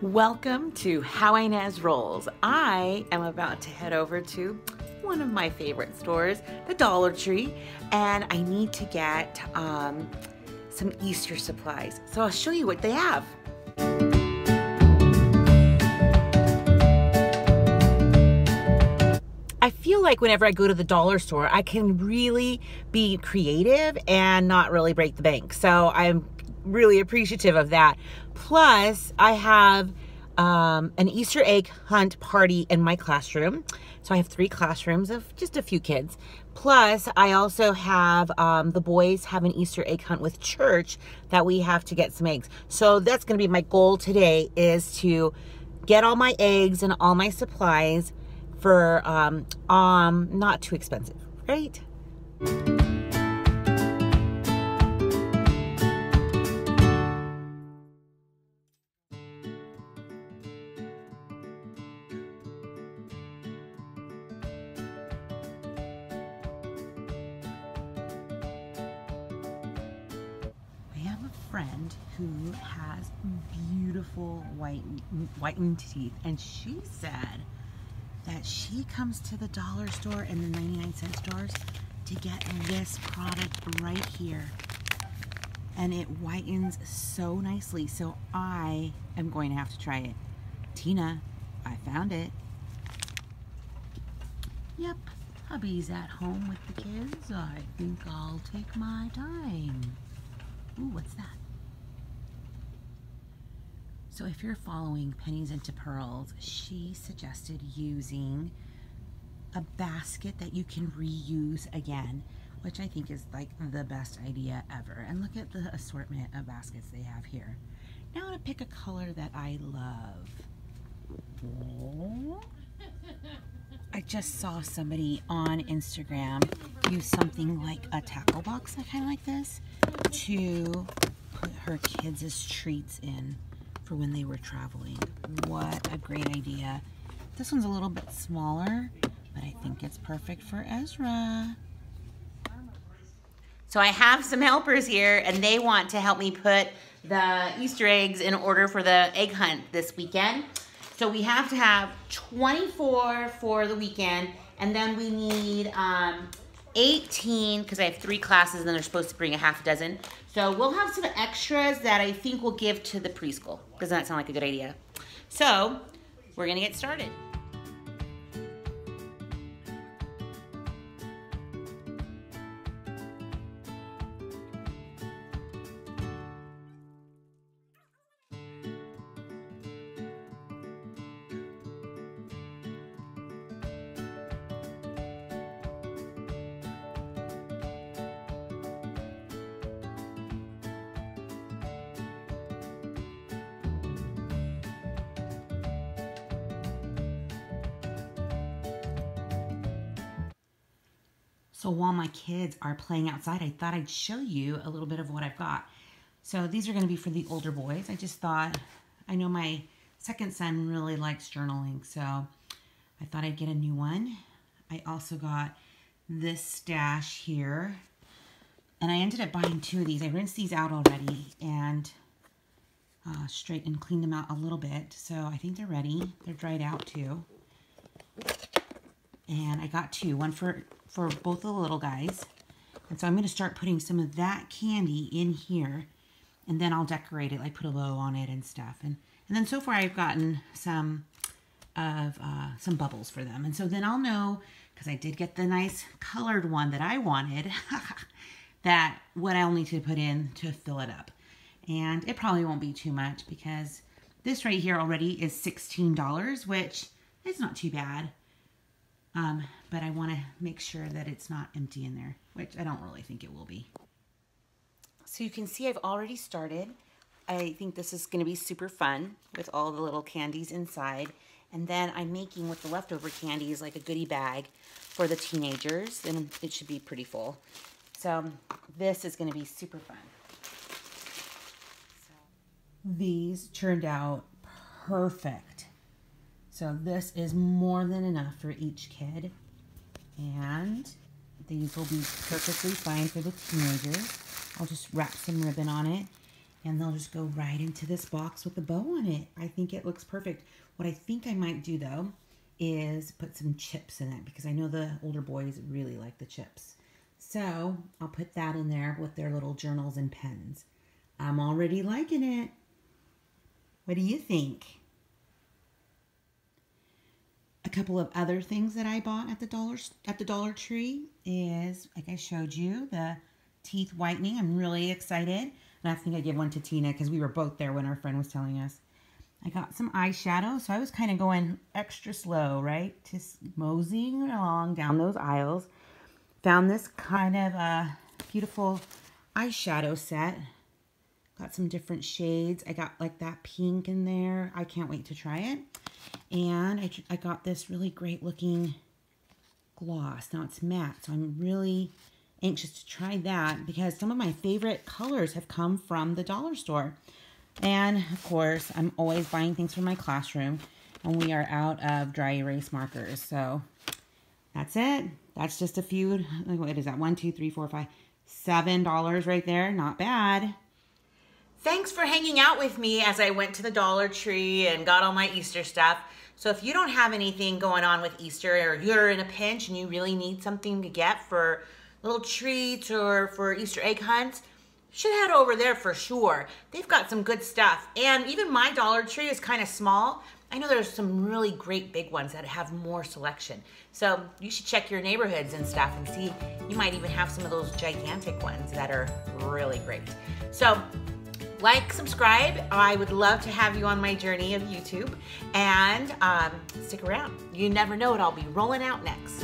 Welcome to How Ines Rolls. I am about to head over to one of my favorite stores, the Dollar Tree, and I need to get some Easter supplies. So I'll show you what they have. I feel like whenever I go to the dollar store, I can really be creative and not really break the bank. So I'm really appreciative of that. Plus, I have an Easter egg hunt party in my classroom. So I have 3 classrooms of just a few kids. Plus, I also have the boys have an Easter egg hunt with church that we have to get some eggs. So that's going to be my goal today, is to get all my eggs and all my supplies for not too expensive, right? Friend who has beautiful whitened teeth, and she said that she comes to the dollar store and the 99-cent stores to get this product right here, and it whitens so nicely. So I am going to have to try it. Tina, I found it. Yep, hubby's at home with the kids. I think I'll take my time. Ooh, what's that? So if you're following Pennies into Pearls, she suggested using a basket that you can reuse again, which I think is like the best idea ever. And look at the assortment of baskets they have here. Now I'm gonna pick a color that I love. Oh. I just saw somebody on Instagram use something like a tackle box, kind of like this, to put her kids' treats in for when they were traveling. What a great idea. This one's a little bit smaller, but I think it's perfect for Ezra. So I have some helpers here, and they want to help me put the Easter eggs in order for the egg hunt this weekend. So we have to have 24 for the weekend, and then we need 18, because I have 3 classes and they're supposed to bring a half a dozen. So we'll have some extras that I think we'll give to the preschool. Doesn't that sound like a good idea? So we're gonna get started. So while my kids are playing outside, I thought I'd show you a little bit of what I've got. So these are going to be for the older boys. I just thought, I know my second son really likes journaling, so I thought I'd get a new one. I also got this stash here, and I ended up buying 2 of these. I rinsed these out already and straightened and cleaned them out a little bit. So I think they're ready. They're dried out too. And I got 2, one for both of the little guys. And so I'm going to start putting some of that candy in here, and then I'll decorate it, like put a bow on it and stuff. And then so far I've gotten some bubbles for them. And so then I'll know, because I did get the nice colored one that I wanted, that what I'll need to put in to fill it up. And it probably won't be too much, because this right here already is $16, which is not too bad. But I want to make sure that it's not empty in there, which I don't really think it will be. So you can see I've already started. I think this is going to be super fun with all the little candies inside. And then I'm making with the leftover candies like a goodie bag for the teenagers, and it should be pretty full. So this is going to be super fun. So these turned out perfect. So this is more than enough for each kid. And these will be perfectly fine for the teenagers. I'll just wrap some ribbon on it. And they'll just go right into this box with a bow on it. I think it looks perfect. What I think I might do though is put some chips in it because I know the older boys really like the chips. So I'll put that in there with their little journals and pens. I'm already liking it. What do you think? A couple of other things that I bought at the Dollar Tree is, like I showed you, the teeth whitening. I'm really excited. And I think I gave one to Tina because we were both there when our friend was telling us. I got some eyeshadow, so I was kind of going extra slow, right? Just moseying along down those aisles. Found this kind of beautiful eyeshadow set. Got some different shades. I got like that pink in there. I can't wait to try it. And I got this really great looking gloss. Now it's matte, so I'm really anxious to try that because some of my favorite colors have come from the dollar store. And of course, I'm always buying things for my classroom, and we are out of dry erase markers. So that's it. That's just a few, what is that? $1, $2, $3, $4, $5, $7 right there. Not bad. Thanks for hanging out with me as I went to the Dollar Tree and got all my Easter stuff. So if you don't have anything going on with Easter, or you're in a pinch and you really need something to get for little treats or for Easter egg hunts, you should head over there for sure. They've got some good stuff. And even my Dollar Tree is kind of small. I know there's some really great big ones that have more selection. So you should check your neighborhoods and stuff and see. You might even have some of those gigantic ones that are really great. So like, subscribe. I would love to have you on my journey of YouTube. And stick around. You never know what I'll be rolling out next.